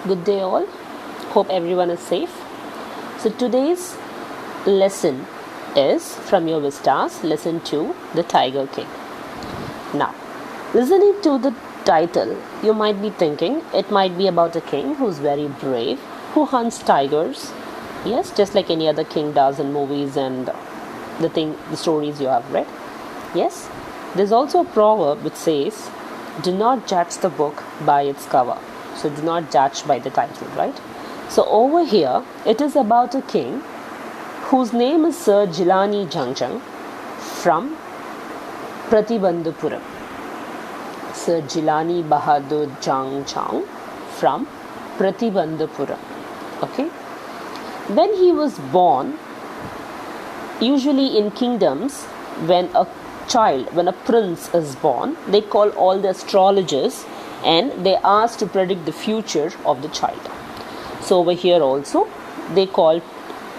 Good day all. Hope everyone is safe. So today's lesson is from your Vistas, lesson 2, The Tiger King. Now, listening to the title, you might be thinking it might be about a king who's very brave, who hunts tigers. Yes, just like any other king does in movies and the stories you have read. Yes, there's also a proverb which says, do not judge the book by its cover. So do not judge by the title, right? So over here, it is about a king whose name is Sir Jilani Jangjang from Pratibandhupuram. Sir Jilani Bahadur Jangjang from Pratibandhupuram. Okay? When he was born, usually in kingdoms, when a prince is born, they call all the astrologers and they ask to predict the future of the child. So over here also, they call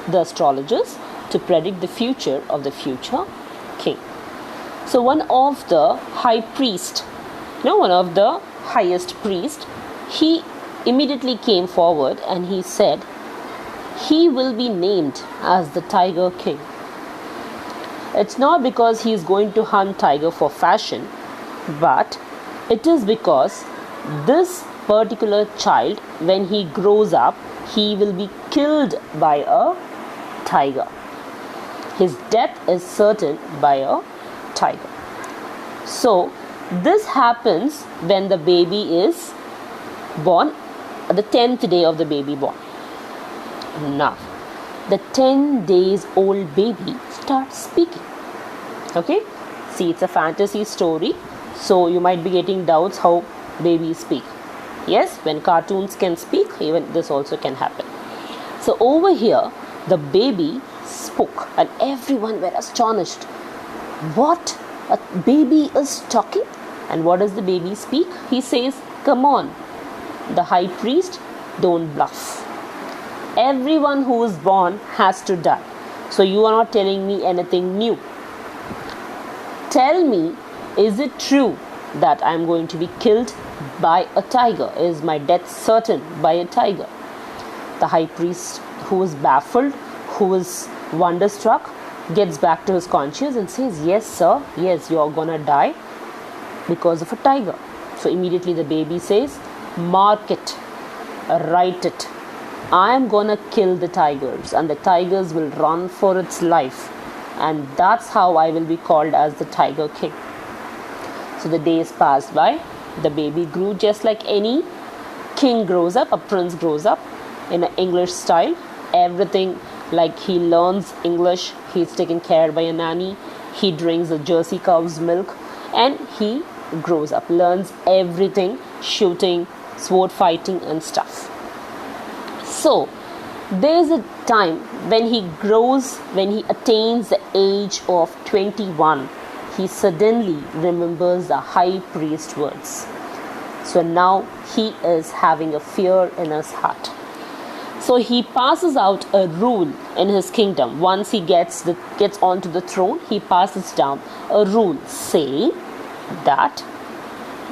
the astrologers to predict the future of the future king. So one of the one of the highest priest, he immediately came forward and he said, he will be named as the Tiger King. It's not because he is going to hunt tiger for fashion, but it is because this particular child, when he grows up, he will be killed by a tiger. His death is certain by a tiger. So this happens when the baby is born, the 10th day of the baby born. Now, the 10 days old baby starts speaking. Okay? See, it's a fantasy story, so you might be getting doubts how babies speak. Yes, when cartoons can speak, even this also can happen. So over here, the baby spoke and everyone were astonished. What? A baby is talking? And what does the baby speak? He says, come on, the high priest, don't bluff. Everyone who is born has to die. So you are not telling me anything new. Tell me, is it true that I am going to be killed by a tiger? Is my death certain by a tiger? The high priest, who is baffled, who is wonderstruck, gets back to his conscience and says, yes sir, yes, you are gonna die because of a tiger. So immediately the baby says, mark it, write it. I am gonna kill the tigers and the tigers will run for its life, and that's how I will be called as the Tiger King. So the days passed by. The baby grew just like any king grows up, a prince grows up in an English style. Everything, like he learns English, he's taken care by a nanny, he drinks a Jersey cow's milk, and he grows up, learns everything, shooting, sword fighting and stuff. So there is a time when he grows, when he attains the age of 21, he suddenly remembers the high priest's words. So now he is having a fear in his heart. So he passes out a rule in his kingdom. Once he gets onto the throne, he passes down a rule saying that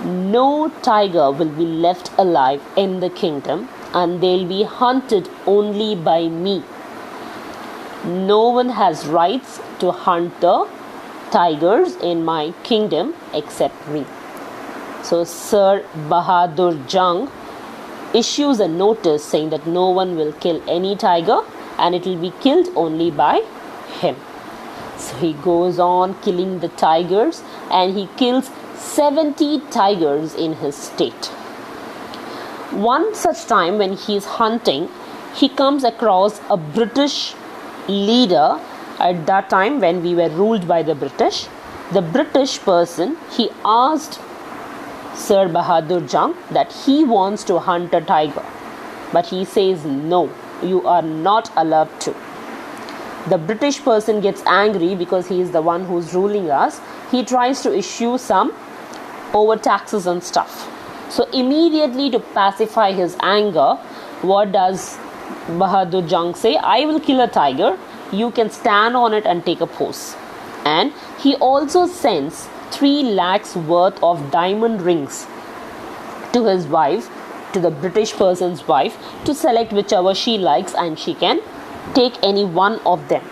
no tiger will be left alive in the kingdom, and they'll be hunted only by me. No one has rights to hunt the tigers in my kingdom except me. So Sir Bahadur Jang issues a notice saying that no one will kill any tiger and it will be killed only by him. So he goes on killing the tigers and he kills 70 tigers in his state. One such time when he is hunting, he comes across a British leader. At that time when we were ruled by the British person, he asked Sir Bahadur Jang that he wants to hunt a tiger, but he says no, you are not allowed to. The British person gets angry because he is the one who's ruling us. He tries to issue some overtaxes and stuff. So immediately, to pacify his anger, what does Bahadur Jang say? I will kill a tiger, you can stand on it and take a pose. And he also sends 3 lakhs worth of diamond rings to his wife to the British person's wife to select whichever she likes, and she can take any one of them.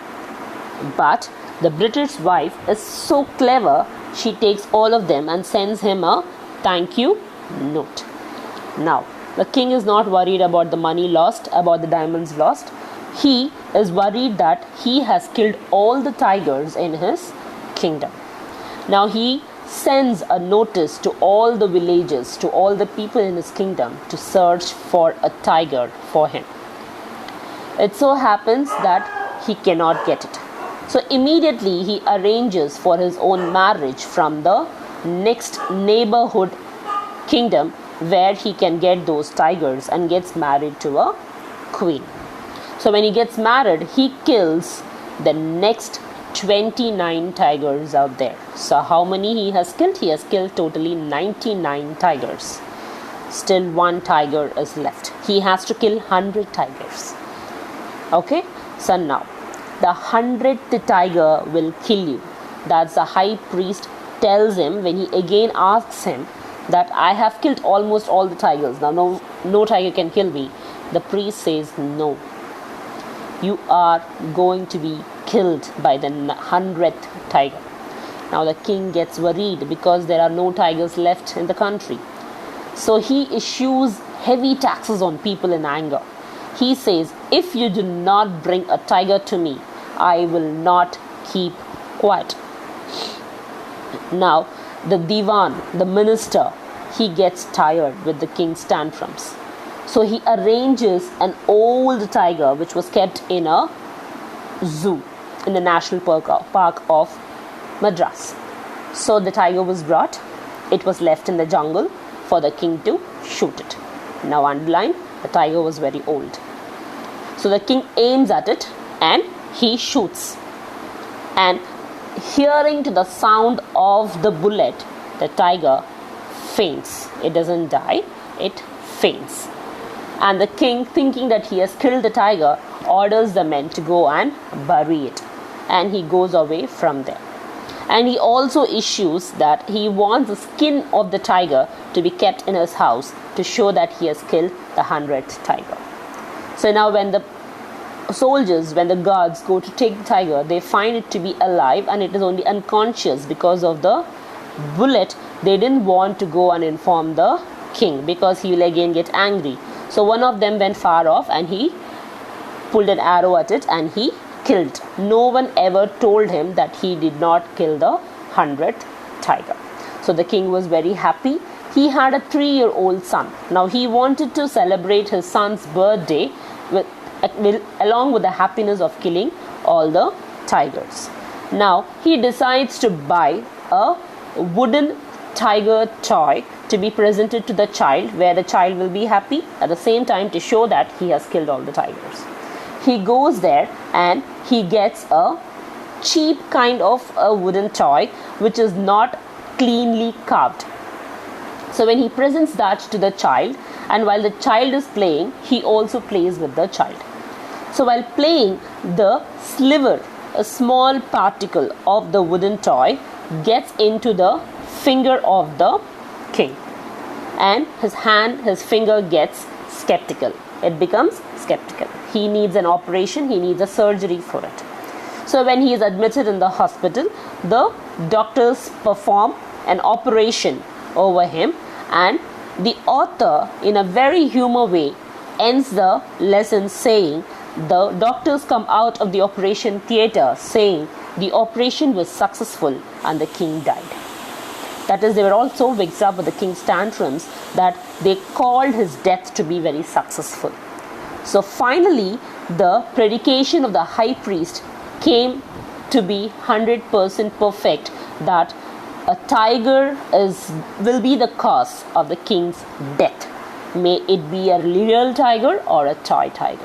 But the British wife is so clever, she takes all of them and sends him a thank you note. Now, the king is not worried about the money lost, about the diamonds lost. He is worried that he has killed all the tigers in his kingdom. Now he sends a notice to all the villages, to all the people in his kingdom, to search for a tiger for him. It so happens that he cannot get it. So immediately he arranges for his own marriage from the next neighborhood kingdom where he can get those tigers, and gets married to a queen. So when he gets married, he kills the next 29 tigers out there. So how many he has killed? He has killed totally 99 tigers. Still one tiger is left. He has to kill 100 tigers. Okay, so now the 100th tiger will kill you. That's the high priest tells him when he again asks him that I have killed almost all the tigers. Now no tiger can kill me. The priest says no. You are going to be killed by the 100th tiger. Now the king gets worried because there are no tigers left in the country. So he issues heavy taxes on people in anger. He says, if you do not bring a tiger to me, I will not keep quiet. Now the divan, the minister, he gets tired with the king's tantrums. So he arranges an old tiger which was kept in a zoo in the National Park of Madras. So the tiger was brought. It was left in the jungle for the king to shoot it. Now underline, the tiger was very old. So the king aims at it and he shoots. And hearing to the sound of the bullet, the tiger faints. It doesn't die, it faints. And the king, thinking that he has killed the tiger, orders the men to go and bury it. And he goes away from there. And he also issues that he wants the skin of the tiger to be kept in his house to show that he has killed the 100th tiger. So now when the soldiers, when the guards go to take the tiger, they find it to be alive and it is only unconscious because of the bullet. They didn't want to go and inform the king because he will again get angry. So one of them went far off and he pulled an arrow at it and he killed. No one ever told him that he did not kill the 100th tiger. So the king was very happy. He had a 3-year-old son. Now he wanted to celebrate his son's birthday along with the happiness of killing all the tigers. Now he decides to buy a wooden tiger toy to be presented to the child, where the child will be happy at the same time to show that he has killed all the tigers. He goes there and he gets a cheap kind of a wooden toy which is not cleanly carved. So when he presents that to the child, and while the child is playing, he also plays with the child. So while playing, the sliver, a small particle of the wooden toy, gets into the finger of the king, and his finger gets skeptical. It becomes skeptical. He needs an operation, he needs a surgery for it. So when he is admitted in the hospital, the doctors perform an operation over him, and the author, in a very humor way, ends the lesson saying, the doctors come out of the operation theatre saying the operation was successful and the king died. That is, they were all so vexed up with the king's tantrums that they called his death to be very successful. So finally, the predication of the high priest came to be 100% perfect, that a tiger will be the cause of the king's death. May it be a real tiger or a toy tiger.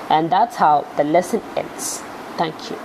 And that's how the lesson ends. Thank you.